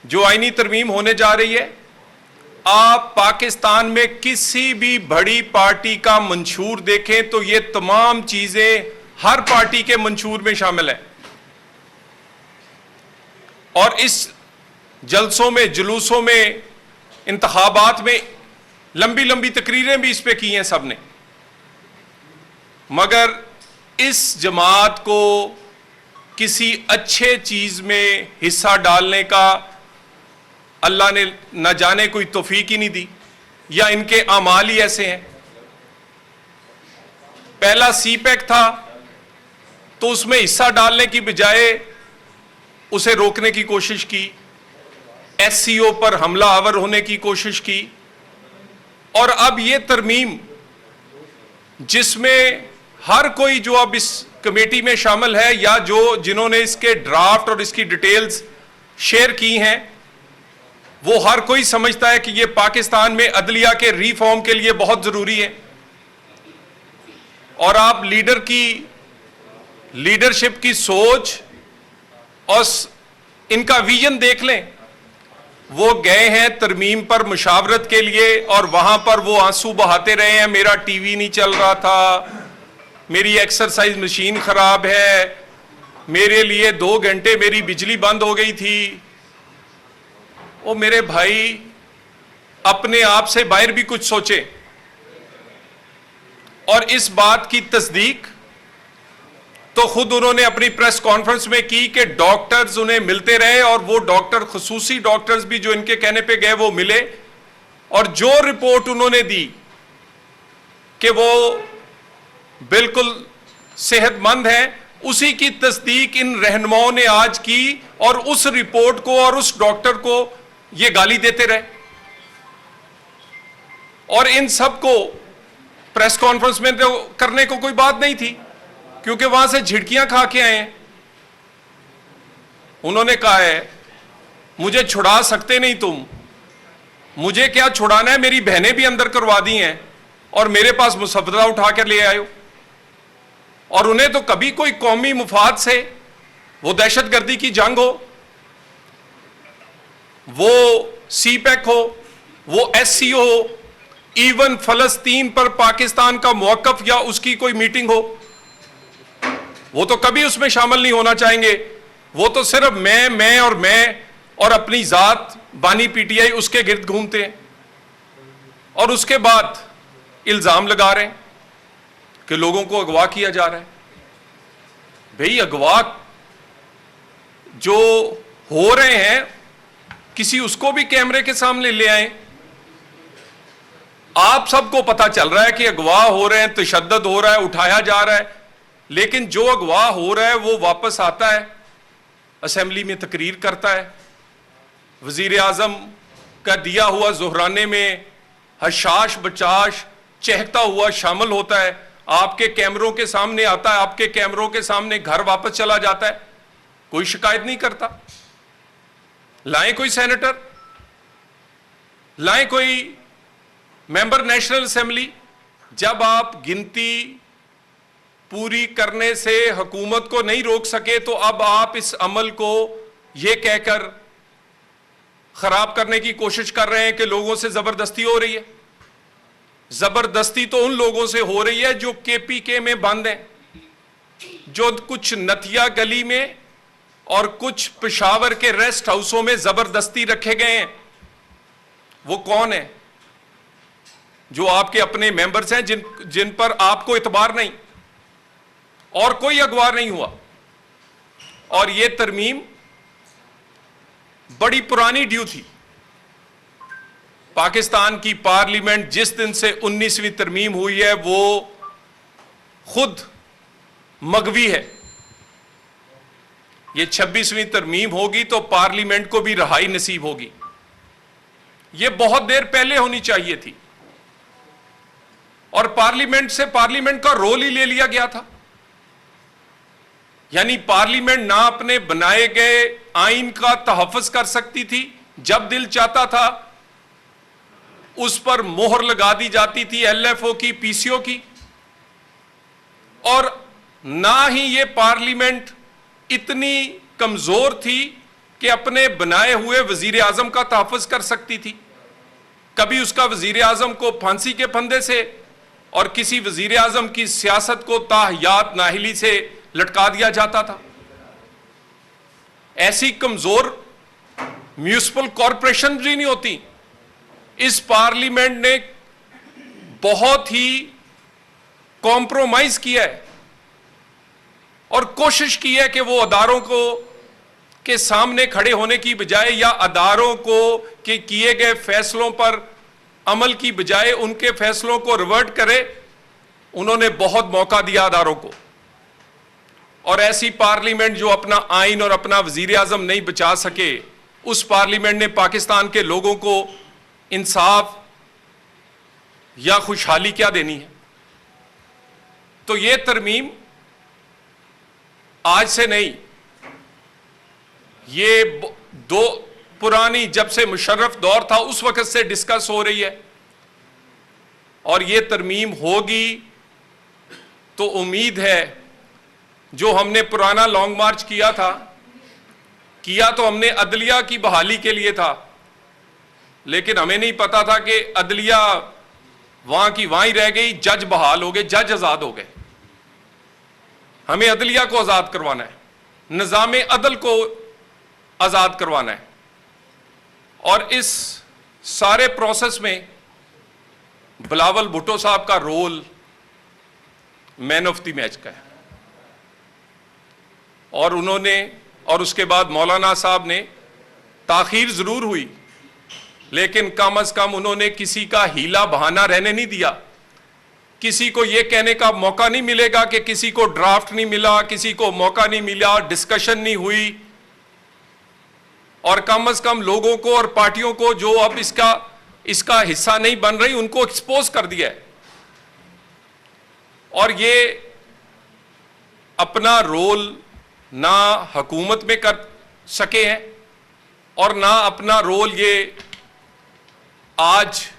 जो आईनी तरमीम होने जा रही है, आप पाकिस्तान में किसी भी बड़ी पार्टी का मंशूर देखें तो ये तमाम चीजें हर पार्टी के मंशूर में शामिल है। और इस जलसों में, जुलूसों में, इंतखाबात में लंबी लंबी तकरीरें भी इस पे की हैं सबने, मगर इस जमात को किसी अच्छे चीज में हिस्सा डालने का अल्लाह ने न जाने कोई तौफीक ही नहीं दी, या इनके अमाल ही ऐसे हैं। पहला सीपैक था तो उसमें हिस्सा डालने की बजाय उसे रोकने की कोशिश की, एससीओ पर हमला आवर होने की कोशिश की, और अब यह तरमीम जिसमें हर कोई जो अब इस कमेटी में शामिल है या जिन्होंने इसके ड्राफ्ट और इसकी डिटेल्स शेयर की हैं, वो हर कोई समझता है कि ये पाकिस्तान में अदलिया के रिफॉर्म के लिए बहुत जरूरी है। और आप लीडर की लीडरशिप की सोच और इनका विजन देख लें। वो गए हैं तरमीम पर मुशावरत के लिए और वहां पर वो आंसू बहाते रहे हैं, मेरा टीवी नहीं चल रहा था, मेरी एक्सरसाइज मशीन खराब है, मेरे लिए 2 घंटे मेरी बिजली बंद हो गई थी। ओ मेरे भाई, अपने आप से बाहर भी कुछ सोचे। और इस बात की तस्दीक तो खुद उन्होंने अपनी प्रेस कॉन्फ्रेंस में की कि डॉक्टर्स उन्हें मिलते रहे, और वो डॉक्टर, खुसूसी डॉक्टर्स भी जो इनके कहने पे गए, वो मिले, और जो रिपोर्ट उन्होंने दी कि वो बिल्कुल सेहतमंद है, उसी की तस्दीक इन रहनुमाओं ने आज की, और उस रिपोर्ट को और उस डॉक्टर को ये गाली देते रहे। और इन सबको प्रेस कॉन्फ्रेंस में तो करने को कोई बात नहीं थी, क्योंकि वहां से झिड़कियां खा के आए हैं। उन्होंने कहा है मुझे छुड़ा सकते नहीं तुम, मुझे क्या छुड़ाना है, मेरी बहनें भी अंदर करवा दी हैं और मेरे पास मुसव्वदा उठा कर ले आयो। और उन्हें तो कभी कोई कौमी मुफाद से, वो दहशतगर्दी की जंग हो, वो सीपैक हो, वो एससीओ हो, इवन फलस्तीन पर पाकिस्तान का मौकफ या उसकी कोई मीटिंग हो, वो तो कभी उसमें शामिल नहीं होना चाहेंगे। वो तो सिर्फ मैं और अपनी जात बानी पीटीआई उसके गिर्द घूमते हैं। और उसके बाद इल्जाम लगा रहे हैं कि लोगों को अगवा किया जा रहा है। भाई, अगवा जो हो रहे हैं किसी उसको भी कैमरे के सामने ले आए। आप सबको पता चल रहा है कि अगवा हो रहे हैं, तशद्दुद हो रहा है, उठाया जा रहा है, लेकिन जो अगवा हो रहा है वो वापस आता है, असेंबली में तकरीर करता है, वजीर आजम का दिया हुआ जुहराने में हशाश बचाश चहकता हुआ शामिल होता है, आपके कैमरों के सामने आता है, आपके कैमरों के सामने घर वापस चला जाता है, कोई शिकायत नहीं करता। लाएं कोई सेनेटर, लाएं कोई मेंबर नेशनल असेंबली। जब आप गिनती पूरी करने से हुकूमत को नहीं रोक सके, तो अब आप इस अमल को यह कहकर खराब करने की कोशिश कर रहे हैं कि लोगों से जबरदस्ती हो रही है। जबरदस्ती तो उन लोगों से हो रही है जो केपीके में बंद हैं, जो कुछ नथिया गली में और कुछ पेशावर के रेस्ट हाउसों में जबरदस्ती रखे गए हैं। वो कौन है? जो आपके अपने मेंबर्स हैं, जिन पर आपको इतबार नहीं, और कोई अगवा नहीं हुआ। और यह तरमीम बड़ी पुरानी ड्यू थी। पाकिस्तान की पार्लियामेंट जिस दिन से 19वीं तरमीम हुई है वो खुद मगवी है। ये 26वीं तरमीम होगी तो पार्लियामेंट को भी रहाई नसीब होगी। ये बहुत देर पहले होनी चाहिए थी, और पार्लियामेंट से पार्लियामेंट का रोल ही ले लिया गया था। यानी पार्लियामेंट ना अपने बनाए गए आइन का तहफ़्फ़ुज़ कर सकती थी, जब दिल चाहता था उस पर मोहर लगा दी जाती थी एलएफओ की, पीसीओ की, और ना ही ये पार्लियामेंट इतनी कमजोर थी कि अपने बनाए हुए वजीर आजम का तहफ़्फ़ुज़ कर सकती थी। कभी उसका वजीर आजम को फांसी के फंदे से और किसी वजीर आजम की सियासत को ताहयात नाहिली से लटका दिया जाता था। ऐसी कमजोर म्यूनिसिपल कॉरपोरेशन भी नहीं होती। इस पार्लियामेंट ने बहुत ही कॉम्प्रोमाइज किया है और कोशिश की है कि वो अदारों को के सामने खड़े होने की बजाय या अदारों को के किए गए फैसलों पर अमल की बजाय उनके फैसलों को रिवर्ट करे। उन्होंने बहुत मौका दिया अदारों को, और ऐसी पार्लियामेंट जो अपना आइन और अपना वजीर आजम नहीं बचा सके, उस पार्लियामेंट ने पाकिस्तान के लोगों को इंसाफ या खुशहाली क्या देनी है। तो ये तरमीम आज से नहीं, ये दो पुरानी, जब से मुशर्रफ दौर था उस वक्त से डिस्कस हो रही है, और ये तरमीम होगी तो उम्मीद है जो हमने पुराना लॉन्ग मार्च किया तो हमने अदलिया की बहाली के लिए था, लेकिन हमें नहीं पता था कि अदलिया वहां की वहां ही रह गई, जज बहाल हो गए, जज आजाद हो गए। हमें अदलिया को आजाद करवाना है, निजाम अदल को आजाद करवाना है, और इस सारे प्रोसेस में बिलावल भुट्टो साहब का role man of the match का है। और उन्होंने, और उसके बाद मौलाना साहब ने, ताखीर जरूर हुई लेकिन कम अज कम उन्होंने किसी का हीला बहाना रहने नहीं दिया। किसी को यह कहने का मौका नहीं मिलेगा कि किसी को ड्राफ्ट नहीं मिला, किसी को मौका नहीं मिला, डिस्कशन नहीं हुई, और कम अज कम लोगों को और पार्टियों को जो अब इसका हिस्सा नहीं बन रही उनको एक्सपोज कर दिया है। और ये अपना रोल ना हुकूमत में कर सके हैं और ना अपना रोल ये आज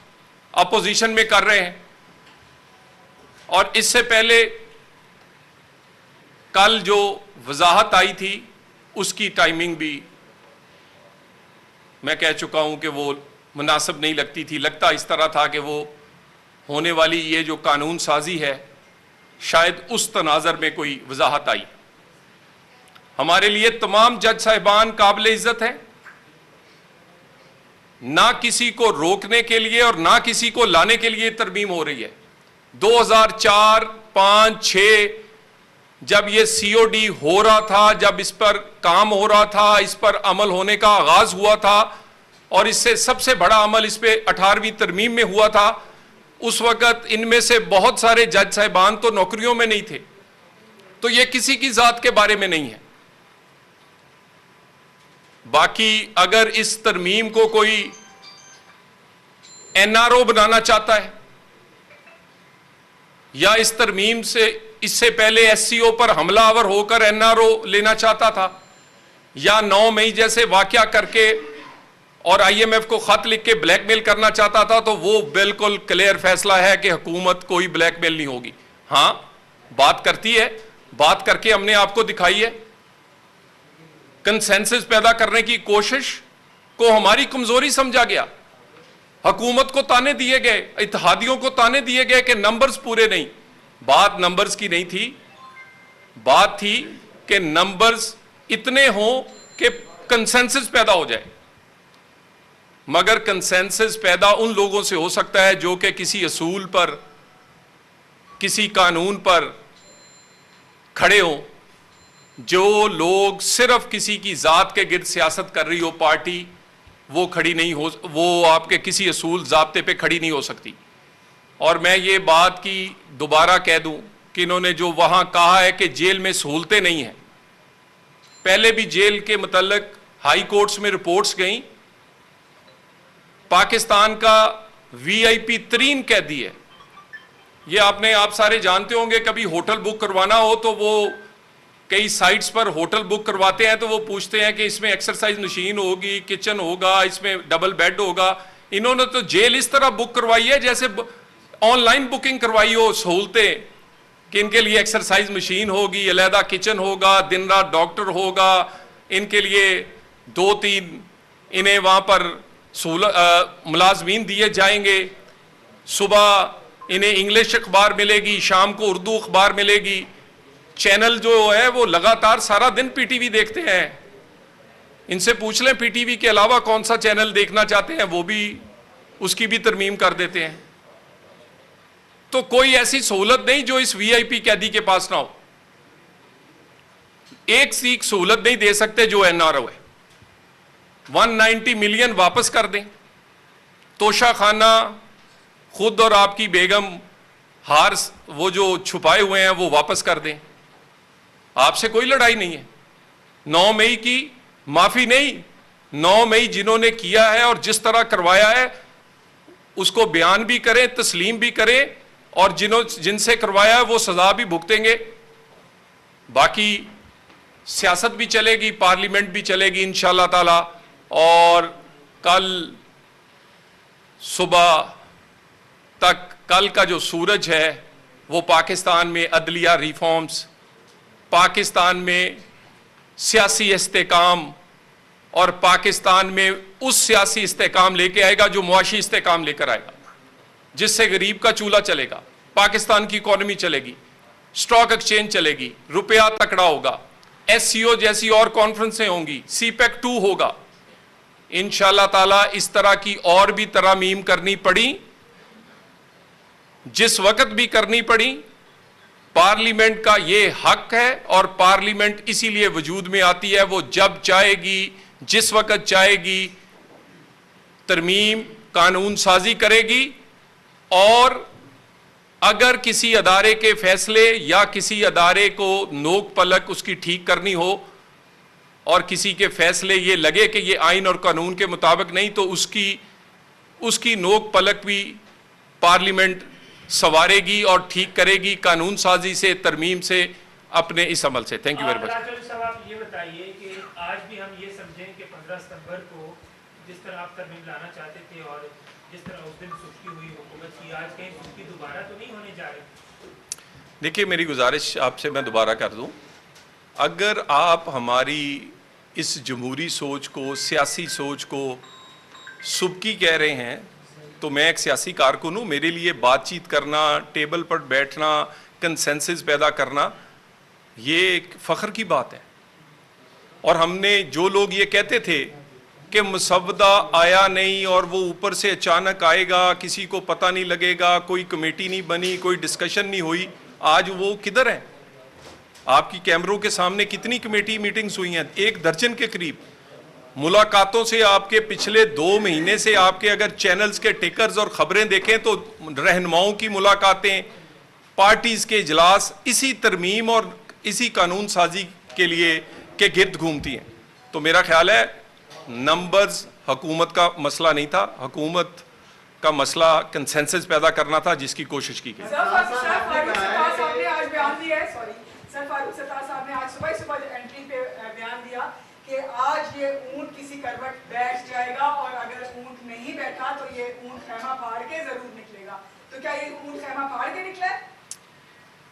अपोजिशन में कर रहे हैं। और इससे पहले कल जो वजाहत आई थी उसकी टाइमिंग भी मैं कह चुका हूं कि वो मुनासिब नहीं लगती थी। लगता इस तरह था कि वो होने वाली ये जो कानून साजी है शायद उस तनाजर में कोई वजाहत आई। हमारे लिए तमाम जज साहिबान काबिल इज्जत हैं, ना किसी को रोकने के लिए और ना किसी को लाने के लिए तरमीम हो रही है। 2004, 5, 6 जब ये सीओडी हो रहा था, जब इस पर काम हो रहा था, इस पर अमल होने का आगाज हुआ था, और इससे सबसे बड़ा अमल इस पे 18वीं तरमीम में हुआ था, उस वक्त इनमें से बहुत सारे जज साहिबान तो नौकरियों में नहीं थे। तो ये किसी की जात के बारे में नहीं है। बाकी अगर इस तरमीम को कोई एनआरओ बनाना चाहता है या इस तरमीम से इससे पहले एससीओ पर हमलावर होकर एनआरओ लेना चाहता था, या 9 मई जैसे वाकया करके और आईएमएफ को खत लिख के ब्लैकमेल करना चाहता था, तो वो बिल्कुल क्लियर फैसला है कि हुकूमत कोई ब्लैकमेल नहीं होगी। हां, बात करती है, बात करके हमने आपको दिखाई है। कंसेंसस पैदा करने की कोशिश को हमारी कमजोरी समझा गया। हुकूमत को ताने दिए गए, इत्तेहादियों को ताने दिए गए कि नंबर्स पूरे नहीं। बात नंबर्स की नहीं थी, बात थी कि नंबर्स इतने हों कि कंसेंसस पैदा हो जाए। मगर कंसेंसस पैदा उन लोगों से हो सकता है जो कि किसी असूल पर, किसी कानून पर खड़े हों। जो लोग सिर्फ किसी की जात के गिर्द सियासत कर रही हो पार्टी, वो खड़ी नहीं हो, वो आपके किसी असूल ज़ाब्ते पे खड़ी नहीं हो सकती। और मैं ये बात की दोबारा कह दूं कि इन्होंने जो वहां कहा है कि जेल में सहूलतें नहीं हैं, पहले भी जेल के मुतल्लिक हाई कोर्ट्स में रिपोर्ट्स गई। पाकिस्तान का वीआईपी तरीन कैदी है, ये आप सारे जानते होंगे। कभी होटल बुक करवाना हो तो वो कई साइट्स पर होटल बुक करवाते हैं तो वो पूछते हैं कि इसमें एक्सरसाइज मशीन होगी, किचन होगा, इसमें डबल बेड होगा। इन्होंने तो जेल इस तरह बुक करवाई है जैसे ऑनलाइन बुकिंग करवाई हो सहूलतें, कि इनके लिए एक्सरसाइज मशीन होगी, अलहदा किचन होगा, दिन रात डॉक्टर होगा, इनके लिए 2-3 इन्हें वहाँ पर मुलाजमीन दिए जाएंगे। सुबह इन्हें इंग्लिश अखबार मिलेगी, शाम को उर्दू अखबार मिलेगी। चैनल जो है वो लगातार सारा दिन पीटीवी देखते हैं। इनसे पूछ लें पीटीवी के अलावा कौन सा चैनल देखना चाहते हैं, वो भी उसकी भी तरमीम कर देते हैं। तो कोई ऐसी सहूलत नहीं जो इस वीआईपी कैदी के पास ना हो। एक सीख सहूलत नहीं दे सकते जो एनआरओ है। 190 मिलियन वापस कर दें। तोशा खाना खुद और आपकी बेगम हार वो जो छुपाए हुए हैं वो वापस कर दें। आपसे कोई लड़ाई नहीं है। 9 मई की माफी नहीं, 9 मई जिन्होंने किया है और जिस तरह करवाया है उसको बयान भी करें, तस्लीम भी करें, और जिनसे करवाया है वो सजा भी भुगतेंगे। बाकी सियासत भी चलेगी, पार्लियामेंट भी चलेगी इंशाअल्लाह ताला। और कल सुबह तक, कल का जो सूरज है वो पाकिस्तान में अदलिया रिफॉर्म्स, पाकिस्तान में सियासी इस्तेकाम और पाकिस्तान में उस सियासी इस्तेकाम लेके आएगा जो मुआशी इस्तेकाम लेकर आएगा, जिससे गरीब का चूल्हा चलेगा, पाकिस्तान की इकोनॉमी चलेगी, स्टॉक एक्सचेंज चलेगी, रुपया तकड़ा होगा, एससीओ जैसी और कॉन्फ्रेंसें होंगी, सीपेक 2 होगा। इंशाअल्लाह ताला इस तरह की और भी तरमीम करनी पड़ी, जिस वक्त भी करनी पड़ी। पार्लियामेंट का ये हक है और पार्लियामेंट इसीलिए वजूद में आती है। वो जब चाहेगी, जिस वक्त चाहेगी, तरमीम कानून साजी करेगी। और अगर किसी अदारे के फैसले या किसी अदारे को नोक पलक उसकी ठीक करनी हो और किसी के फैसले ये लगे कि ये आइन और कानून के मुताबिक नहीं, तो उसकी नोक पलक भी पार्लियामेंट सवारेगी और ठीक करेगी कानून साजी से, तरमीम से, अपने इस अमल से। Thank you very much. आप ये बताइए कि आज भी हम ये समझें कि 15 सितंबर को जिस तरह आप तरमीम लाना चाहते थे और जिस तरह उस दिन सुस्ती हुई हुकूमत की, आज कहीं सुस्ती दोबारा तो नहीं होने जा रही? देखिए, मेरी गुजारिश आपसे मैं दोबारा कर दूं, अगर आप हमारी इस जमहूरी सोच को, सियासी सोच को सुबकी कह रहे हैं, तो मैं एक सियासी कारकुन हूँ। मेरे लिए बातचीत करना, टेबल पर बैठना, कंसेंसस पैदा करना, ये एक फ़ख्र की बात है। और हमने जो लोग ये कहते थे कि मुसव्वदा आया नहीं और वो ऊपर से अचानक आएगा, किसी को पता नहीं लगेगा, कोई कमेटी नहीं बनी, कोई डिस्कशन नहीं हुई, आज वो किधर है? आपकी कैमरों के सामने कितनी कमेटी मीटिंग्स हुई हैं? 1 दर्जन के करीब। मुलाकातों से आपके पिछले 2 महीने से आपके अगर चैनल्स के टिकर्स और खबरें देखें तो रहनुमाओं की मुलाकातें, पार्टीज के इजलास इसी तरमीम और इसी कानून साजी के लिए के गिर्द घूमती हैं। तो मेरा ख्याल है नंबर्स हुकूमत का मसला नहीं था, हुकूमत का मसला कंसेंसस पैदा करना था, जिसकी कोशिश की गई। सर फारूक सत्तार साहब ने आज सुबह एंट्री पे बयान दिया कि आज ये ऊंट किसी करवट बैठ जाएगा और अगर ऊंट नहीं बैठा तो ये ऊंट खैमा फाड़ के जरूर निकलेगा। तो क्या ये ऊंट खैमा फाड़ के निकला है?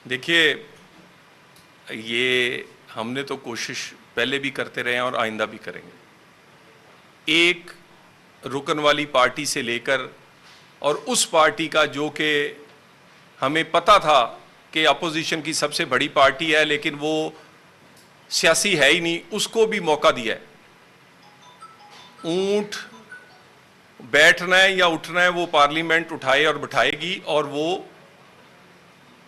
देखिए, ये हमने तो कोशिश पहले भी करते रहे हैं और आइंदा भी करेंगे। एक रुकन वाली पार्टी से लेकर और उस पार्टी का जो कि हमें पता था कि अपोजिशन की सबसे बड़ी पार्टी है लेकिन वो सियासी है ही नहीं, उसको भी मौका दिया है। ऊंट बैठना है या उठना है वो पार्लियामेंट उठाए और बिठाएगी, और वो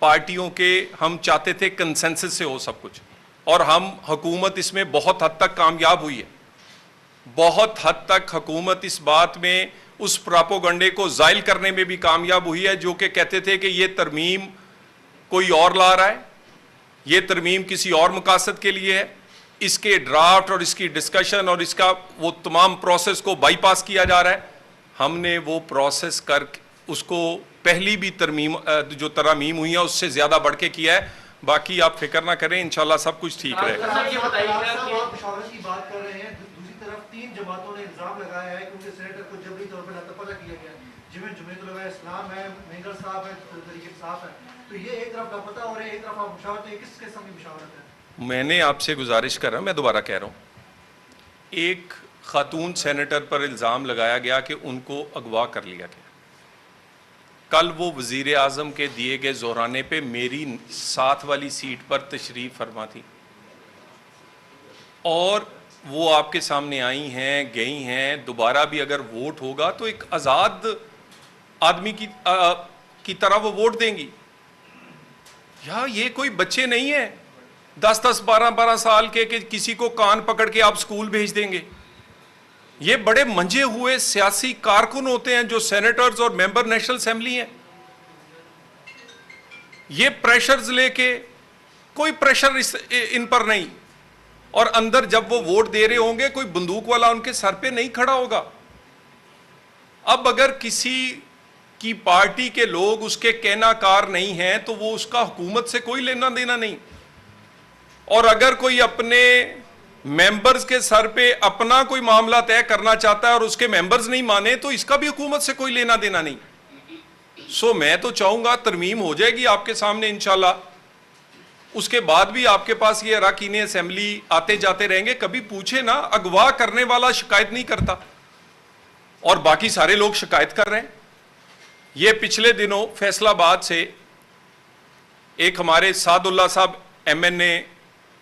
पार्टियों के, हम चाहते थे कंसेंसस से हो सब कुछ, और हम हुकूमत इसमें बहुत हद तक कामयाब हुई है। बहुत हद तक हुकूमत इस बात में उस प्रोपेगेंडे को जायल करने में भी कामयाब हुई है जो कि कहते थे कि ये तरमीम कोई और ला रहा है, ये तरमीम किसी और मकासद के लिए है, इसके ड्राफ्ट और इसकी डिस्कशन और इसका वो तमाम प्रोसेस को बाईपास किया जा रहा है। हमने वो प्रोसेस कर उसको पहली भी तरमीम जो तरमीम हुई है उससे ज़्यादा बढ़ के किया है। बाकी आप फिक्र ना करें, इंशाल्लाह सब कुछ ठीक रहेगा। की बात कर रहे हैं, दूसरी तरफ 3 जमातों ने इल्जाम लगाया है कि उनके सेनेटर को जबरी तौर पर लापता किया गया, जिनमें जुमीतुल इस्लाम है, मेंगर साहब है, तरीके साहब है। तो ये एक तरफ लापता हो रहे हैं, एक तरफ आप मुशावरत, किस किस्म की मुशावरत है? मैंने आपसे गुजारिश कर रहा हूं, मैं दोबारा कह रहा हूं, एक खातून सेनेटर पर इल्ज़ाम लगाया गया कि उनको अगवा कर लिया गया। कल वो वज़ीर आज़म के दिए गए ज़ोराने पे मेरी साथ वाली सीट पर तशरीफ़ फरमा थी और वो आपके सामने आई हैं, गई हैं। दोबारा भी अगर वोट होगा तो एक आज़ाद आदमी की तरह वो वोट देंगी। यार ये कोई बच्चे नहीं है 10-10, 12-12 साल के कि किसी को कान पकड़ के आप स्कूल भेज देंगे। ये बड़े मंजे हुए सियासी कारकुन होते हैं जो सेनेटर्स और मेंबर नेशनल असेंबली हैं। ये प्रेशर्स लेके, कोई प्रेशर इन पर नहीं, और अंदर जब वो वोट दे रहे होंगे कोई बंदूक वाला उनके सर पे नहीं खड़ा होगा। अब अगर किसी की पार्टी के लोग उसके कहनाकार नहीं हैं तो वो उसका हुकूमत से कोई लेना देना नहीं, और अगर कोई अपने मेंबर्स के सर पे अपना कोई मामला तय करना चाहता है और उसके मेंबर्स नहीं माने तो इसका भी हुकूमत से कोई लेना देना नहीं। सो मैं तो चाहूंगा तरमीम हो जाएगी आपके सामने इंशाल्लाह, उसके बाद भी आपके पास ये अरकान असेंबली आते जाते रहेंगे। कभी पूछे ना, अगवा करने वाला शिकायत नहीं करता और बाकी सारे लोग शिकायत कर रहे हैं। ये पिछले दिनों फैसलाबाद से एक हमारे सादुल्ला साहब MNA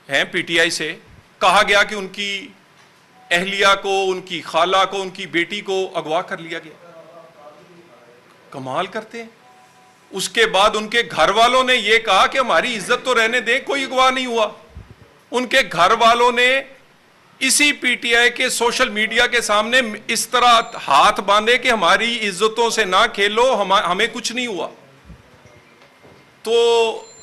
हैं PTI से, कहा गया कि उनकी अहलिया को, उनकी खाला को, उनकी बेटी को अगवा कर लिया गया। कमाल करते हैं। उसके बाद उनके घर वालों ने यह कहा कि हमारी इज्जत तो रहने दें, कोई अगवा नहीं हुआ। उनके घर वालों ने इसी PTI के सोशल मीडिया के सामने इस तरह हाथ बांधे कि हमारी इज्जतों से ना खेलो, हमें कुछ नहीं हुआ। तो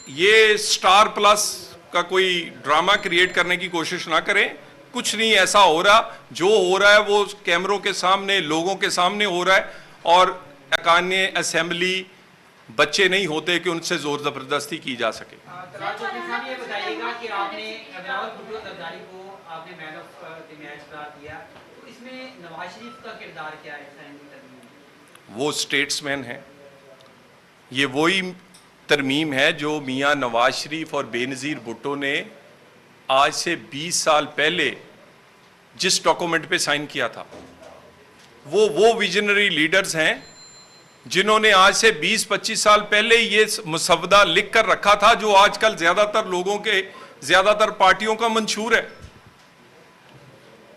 ये स्टार प्लस का कोई ड्रामा क्रिएट करने की कोशिश ना करें, कुछ नहीं ऐसा हो रहा। जो हो रहा है वो कैमरों के सामने, लोगों के सामने हो रहा है, और अरकान असेंबली बच्चे नहीं होते कि उनसे जोर जबरदस्ती की जा सके। ये बताइएगा कि आपने अब्दुल्लाह भुट्टो जरदारी को आपने मैन ऑफ द मैच करार दिया, तो इसमें नवाज शरीफ का किरदार क्या है? वो स्टेट्समैन है, ये वही तरमीम है जो मियां नवाज शरीफ और बेनज़ीर भुट्टो ने आज से 20 साल पहले जिस डॉक्यूमेंट पे साइन किया था। वो विजनरी लीडर्स हैं जिन्होंने आज से 20-25 साल पहले ये मसवदा लिख कर रखा था, जो आजकल ज्यादातर लोगों के, ज्यादातर पार्टियों का मंशूर है।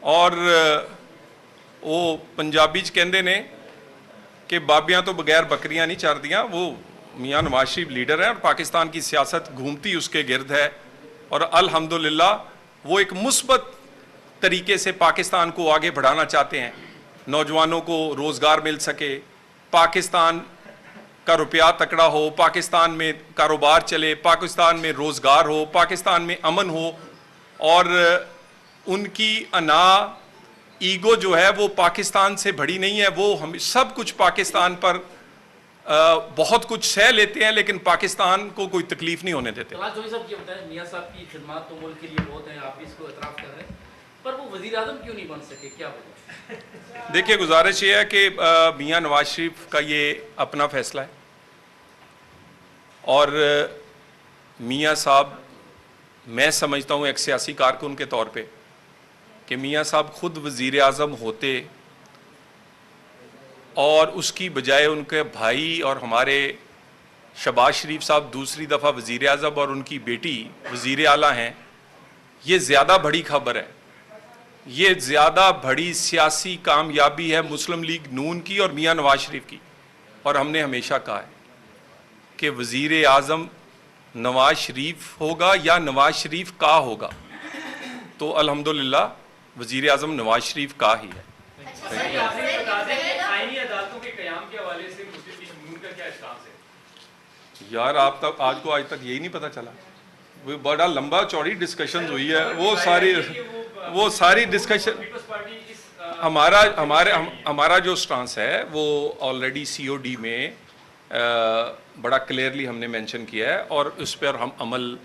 और वो पंजाबी च कहते ने कि बाबियां तो बगैर बकरियां नहीं चरदियां। वो मियां नवाज शरीफ लीडर है और पाकिस्तान की सियासत घूमती उसके गिर्द है, और अल्हम्दुलिल्लाह वो एक मुस्बत तरीके से पाकिस्तान को आगे बढ़ाना चाहते हैं। नौजवानों को रोजगार मिल सके, पाकिस्तान का रुपया तकड़ा हो, पाकिस्तान में कारोबार चले, पाकिस्तान में रोजगार हो, पाकिस्तान में अमन हो, और उनकी अना ईगो जो है वो पाकिस्तान से बड़ी नहीं है। वो हम सब कुछ पाकिस्तान पर बहुत कुछ सह लेते हैं, लेकिन पाकिस्तान को कोई तकलीफ नहीं होने देते। साहब ये बताएं, मियां साहब की खिदमत तो मुल्क के लिए बहुत है, आप भी इसको इतराफ़ कर रहे हैं, पर वो वज़ीर आज़म क्यों नहीं बन सके, क्या वजह? देखिए, गुजारिश ये है कि मियां नवाज शरीफ का ये अपना फैसला है, और मियां साहब, मैं समझता हूँ एक सियासी कारकुन के तौर पे कि मियां साहब खुद वज़ीर आज़म होते और उसकी बजाय उनके भाई और हमारे शहबाज शरीफ साहब दूसरी दफ़ा वज़ीर आज़म और उनकी बेटी वज़ीर आला हैं, ये ज़्यादा बड़ी खबर है। ये ज़्यादा बड़ी सियासी कामयाबी है मुस्लिम लीग नून की और मियां नवाज शरीफ की। और हमने हमेशा कहा है कि वज़ीर आज़म नवाज शरीफ होगा या नवाज शरीफ का होगा, तो अल्हम्दुलिल्लाह वज़ीर आज़म नवाज शरीफ का ही है। आईनी अदालतों के क़याम के हवाले से मुस्लिम लीग नून का क्या स्टांस है? यार आप तक आज तक यही नहीं पता चला। वो बड़ा लंबा चौड़ी डिस्कशन हुई है, वो सारी डिस्कशन हमारा जो स्टांस है वो ऑलरेडी COD में बड़ा क्लियरली हमने मेंशन किया है, और उस पर हम अमल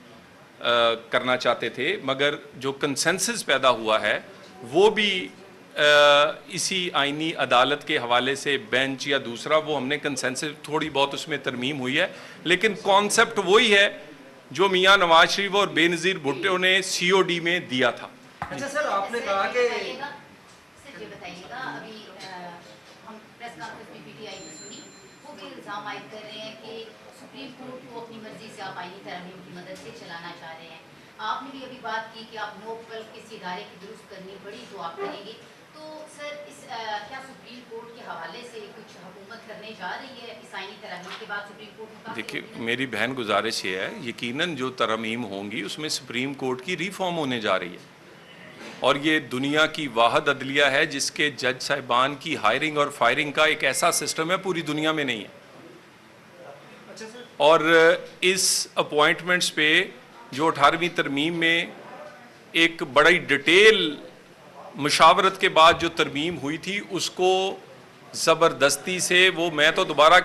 करना चाहते थे, मगर जो कंसेंसस पैदा हुआ है वो भी इसी आईनी अदालत के हवाले से बेंच या दूसरा, वो हमने कंसेंसस थोड़ी बहुत उसमें तरमीम हुई है, लेकिन कॉन्सेप्ट वही है जो मियां नवाज शरीफ और बेनज़ीर भुट्टो ने COD में दिया था। अच्छा सर, आपने कहा कि पे इल्ज़ाम आयद कर रहे हैं कि सुप्रीम कोर्ट को अपनी मर्जी से आप आईनी तरमीम की मदद से चलाना चाह रहे हैं। आपने भी अभी बात की कि आप नो कल किसी इदारे की दुरुस्त करनी पड़ी तो आप करेंगे। तो सर क्या सुप्रीम कोर्ट के हवाले से कुछ हुकूमत करने जा रही है इस आईनी तरमीम के बाद? सुप्रीम कोर्ट में देखिए, मेरी बहन गुजारिश ये है, यकीनन जो तरमीम होंगी उसमें सुप्रीम कोर्ट की रिफॉर्म होने जा रही है और ये दुनिया की वाहिद अदलिया है जिसके जज साहिबान की हायरिंग और फायरिंग का एक ऐसा सिस्टम है पूरी दुनिया में नहीं है। और इस अपॉइंटमेंट्स पे जो 18वीं तरमीम में एक बड़ी डिटेल मुशावरत के बाद जो तरमीम हुई थी उसको ज़बरदस्ती से वो, मैं तो दोबारा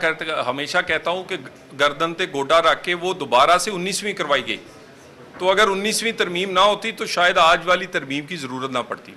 हमेशा कहता हूँ कि गर्दन पे गोडा रख के वो दोबारा से 19वीं करवाई गई। तो अगर 19वीं तरमीम ना होती तो शायद आज वाली तरमीम की ज़रूरत ना पड़ती।